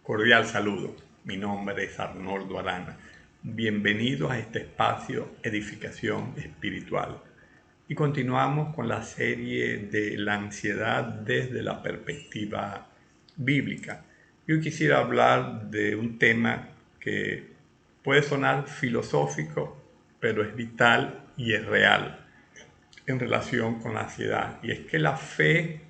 Cordial saludo, mi nombre es Arnoldo Arana. Bienvenidos a este espacio Edificación Espiritual. Y continuamos con la serie de la ansiedad desde la perspectiva bíblica. Yo quisiera hablar de un tema que puede sonar filosófico, pero es vital y es real en relación con la ansiedad. Y es que la fe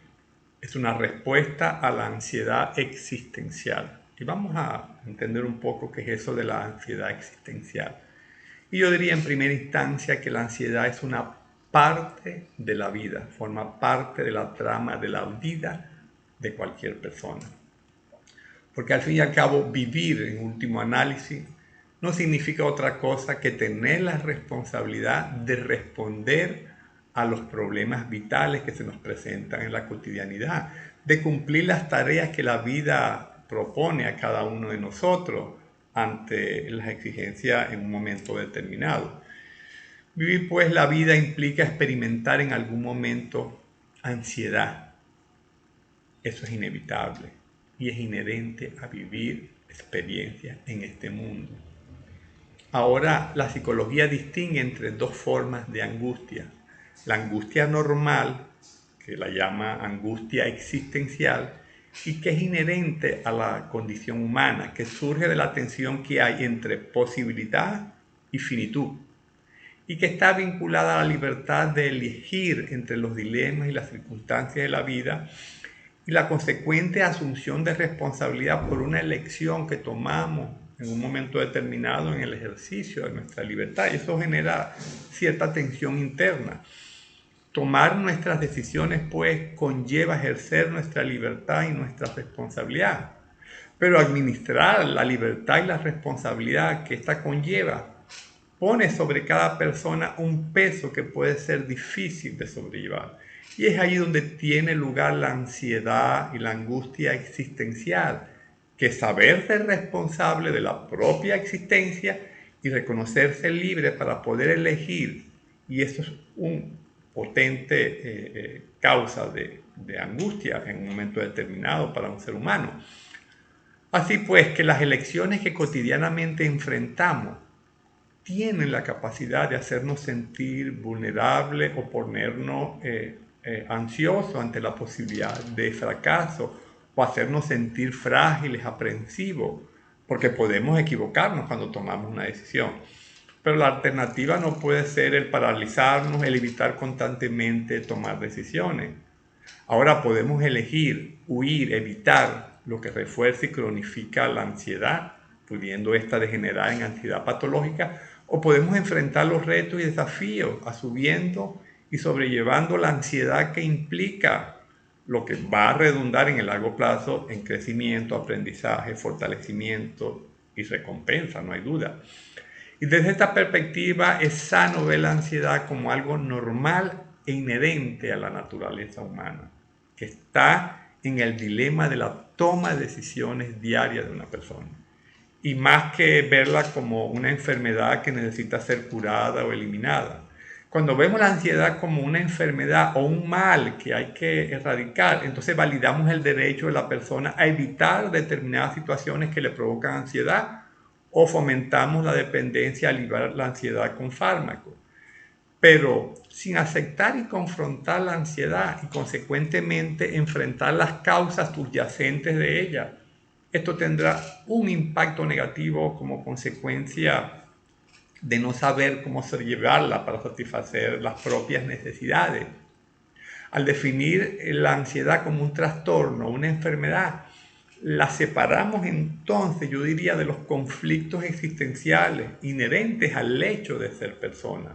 es una respuesta a la ansiedad existencial. Y vamos a entender un poco qué es eso de la ansiedad existencial. Y yo diría en primera instancia que la ansiedad es una parte de la vida, forma parte de la trama de la vida de cualquier persona. Porque al fin y al cabo vivir en último análisis no significa otra cosa que tener la responsabilidad de responder a los problemas vitales que se nos presentan en la cotidianidad, de cumplir las tareas que la vida propone a cada uno de nosotros ante las exigencias en un momento determinado. Vivir pues la vida implica experimentar en algún momento ansiedad. Eso es inevitable y es inherente a vivir experiencias en este mundo. Ahora, la psicología distingue entre dos formas de angustia. La angustia normal, que la llama angustia existencial, y que es inherente a la condición humana, que surge de la tensión que hay entre posibilidad y finitud, y que está vinculada a la libertad de elegir entre los dilemas y las circunstancias de la vida, y la consecuente asunción de responsabilidad por una elección que tomamos en un momento determinado en el ejercicio de nuestra libertad. Y eso genera cierta tensión interna. Tomar nuestras decisiones, pues, conlleva ejercer nuestra libertad y nuestra responsabilidad. Pero administrar la libertad y la responsabilidad que ésta conlleva pone sobre cada persona un peso que puede ser difícil de sobrellevar. Y es ahí donde tiene lugar la ansiedad y la angustia existencial, que es saber ser responsable de la propia existencia y reconocerse libre para poder elegir. Y eso es un potente causa de angustia en un momento determinado para un ser humano. Así pues, que las elecciones que cotidianamente enfrentamos tienen la capacidad de hacernos sentir vulnerables o ponernos ansiosos ante la posibilidad de fracaso o hacernos sentir frágiles, aprensivos, porque podemos equivocarnos cuando tomamos una decisión. Pero la alternativa no puede ser el paralizarnos, el evitar constantemente tomar decisiones. Ahora podemos elegir, huir, evitar lo que refuerza y cronifica la ansiedad, pudiendo esta degenerar en ansiedad patológica, o podemos enfrentar los retos y desafíos, asumiendo y sobrellevando la ansiedad que implica lo que va a redundar en el largo plazo en crecimiento, aprendizaje, fortalecimiento y recompensa, no hay duda. Y desde esta perspectiva es sano ver la ansiedad como algo normal e inherente a la naturaleza humana, que está en el dilema de la toma de decisiones diarias de una persona. Y más que verla como una enfermedad que necesita ser curada o eliminada. Cuando vemos la ansiedad como una enfermedad o un mal que hay que erradicar, entonces validamos el derecho de la persona a evitar determinadas situaciones que le provocan ansiedad o fomentamos la dependencia a aliviar la ansiedad con fármacos. Pero sin aceptar y confrontar la ansiedad y consecuentemente enfrentar las causas subyacentes de ella, esto tendrá un impacto negativo como consecuencia de no saber cómo sobrellevarla para satisfacer las propias necesidades. Al definir la ansiedad como un trastorno, una enfermedad, la separamos entonces, yo diría, de los conflictos existenciales inherentes al hecho de ser persona.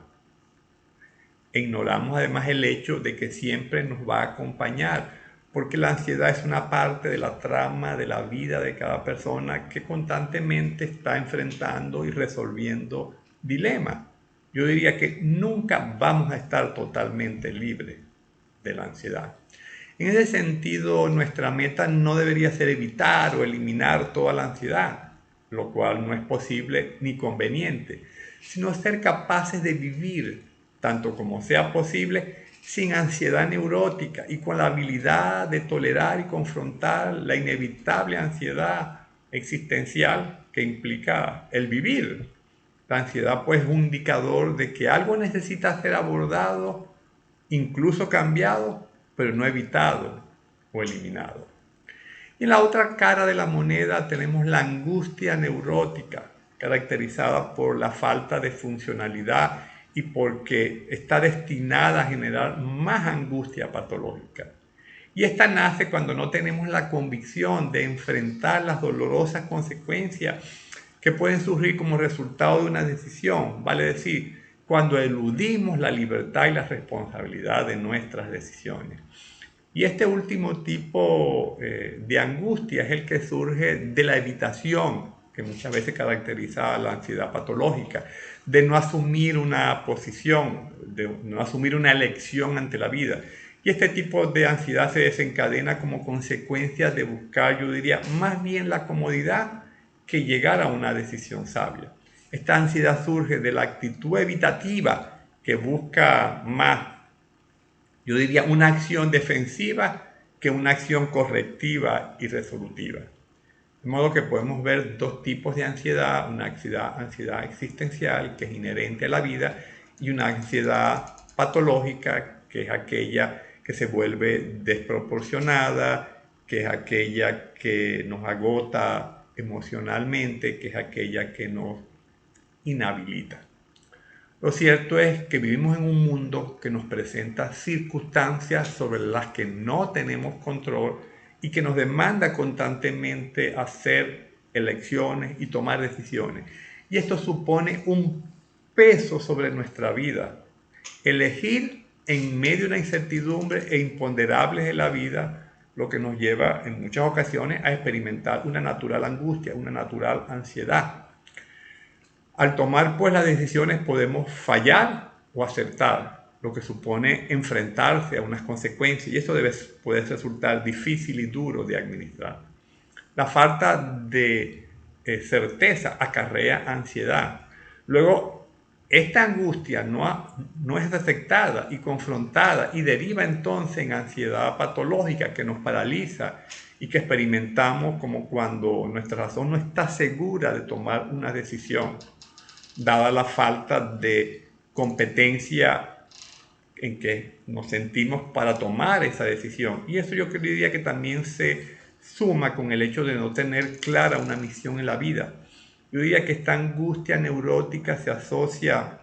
E ignoramos además el hecho de que siempre nos va a acompañar, porque la ansiedad es una parte de la trama de la vida de cada persona que constantemente está enfrentando y resolviendo dilemas. Yo diría que nunca vamos a estar totalmente libres de la ansiedad. En ese sentido, nuestra meta no debería ser evitar o eliminar toda la ansiedad, lo cual no es posible ni conveniente, sino ser capaces de vivir, tanto como sea posible, sin ansiedad neurótica y con la habilidad de tolerar y confrontar la inevitable ansiedad existencial que implica el vivir. La ansiedad pues es un indicador de que algo necesita ser abordado, incluso cambiado, pero no evitado o eliminado. Y en la otra cara de la moneda tenemos la angustia neurótica, caracterizada por la falta de funcionalidad y porque está destinada a generar más angustia patológica. Y esta nace cuando no tenemos la convicción de enfrentar las dolorosas consecuencias que pueden surgir como resultado de una decisión, vale decir, cuando eludimos la libertad y la responsabilidad de nuestras decisiones. Y este último tipo de angustia es el que surge de la evitación, que muchas veces caracteriza a la ansiedad patológica, de no asumir una posición, de no asumir una elección ante la vida. Y este tipo de ansiedad se desencadena como consecuencia de buscar, yo diría, más bien la comodidad que llegar a una decisión sabia. Esta ansiedad surge de la actitud evitativa que busca más, yo diría, una acción defensiva que una acción correctiva y resolutiva. De modo que podemos ver dos tipos de ansiedad, una ansiedad existencial que es inherente a la vida y una ansiedad patológica que es aquella que se vuelve desproporcionada, que es aquella que nos agota emocionalmente, que es aquella que nos inhabilita. Lo cierto es que vivimos en un mundo que nos presenta circunstancias sobre las que no tenemos control y que nos demanda constantemente hacer elecciones y tomar decisiones. Y esto supone un peso sobre nuestra vida. Elegir en medio de una incertidumbre e imponderables de la vida, lo que nos lleva en muchas ocasiones a experimentar una natural angustia, una natural ansiedad. Al tomar pues las decisiones podemos fallar o acertar, lo que supone enfrentarse a unas consecuencias y eso puede resultar difícil y duro de administrar. La falta de certeza acarrea ansiedad. Luego, esta angustia no es aceptada y confrontada y deriva entonces en ansiedad patológica que nos paraliza y que experimentamos como cuando nuestra razón no está segura de tomar una decisión, dada la falta de competencia en que nos sentimos para tomar esa decisión. Y eso yo diría que también se suma con el hecho de no tener clara una misión en la vida. Yo diría que esta angustia neurótica se asocia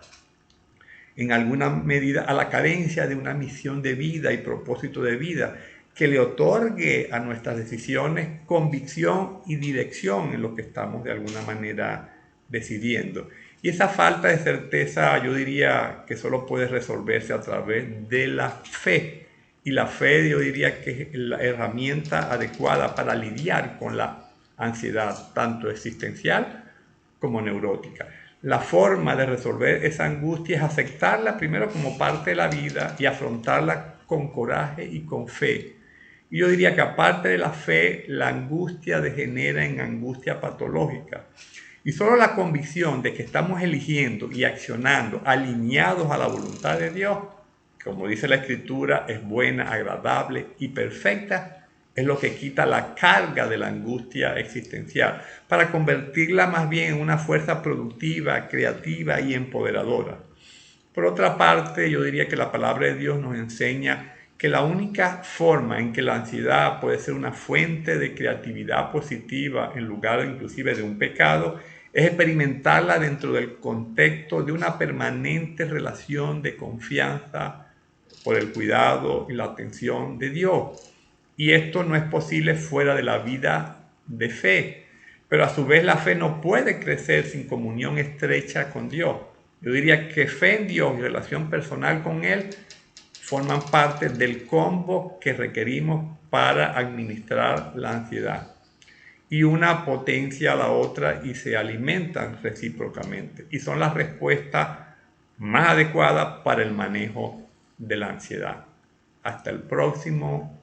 en alguna medida a la carencia de una misión de vida y propósito de vida que le otorgue a nuestras decisiones convicción y dirección en lo que estamos de alguna manera decidiendo. Y esa falta de certeza yo diría que solo puede resolverse a través de la fe. Y la fe yo diría que es la herramienta adecuada para lidiar con la ansiedad, tanto existencial como neurótica. La forma de resolver esa angustia es aceptarla primero como parte de la vida y afrontarla con coraje y con fe. Y yo diría que aparte de la fe, la angustia degenera en angustia patológica. Y solo la convicción de que estamos eligiendo y accionando alineados a la voluntad de Dios, como dice la Escritura, es buena, agradable y perfecta, es lo que quita la carga de la angustia existencial, para convertirla más bien en una fuerza productiva, creativa y empoderadora. Por otra parte, yo diría que la palabra de Dios nos enseña que la única forma en que la ansiedad puede ser una fuente de creatividad positiva en lugar inclusive de un pecado es experimentarla dentro del contexto de una permanente relación de confianza por el cuidado y la atención de Dios. Y esto no es posible fuera de la vida de fe. Pero a su vez la fe no puede crecer sin comunión estrecha con Dios. Yo diría que fe en Dios y relación personal con Él forman parte del combo que requerimos para administrar la ansiedad. Y una potencia a la otra y se alimentan recíprocamente. Y son las respuestas más adecuadas para el manejo de la ansiedad. Hasta el próximo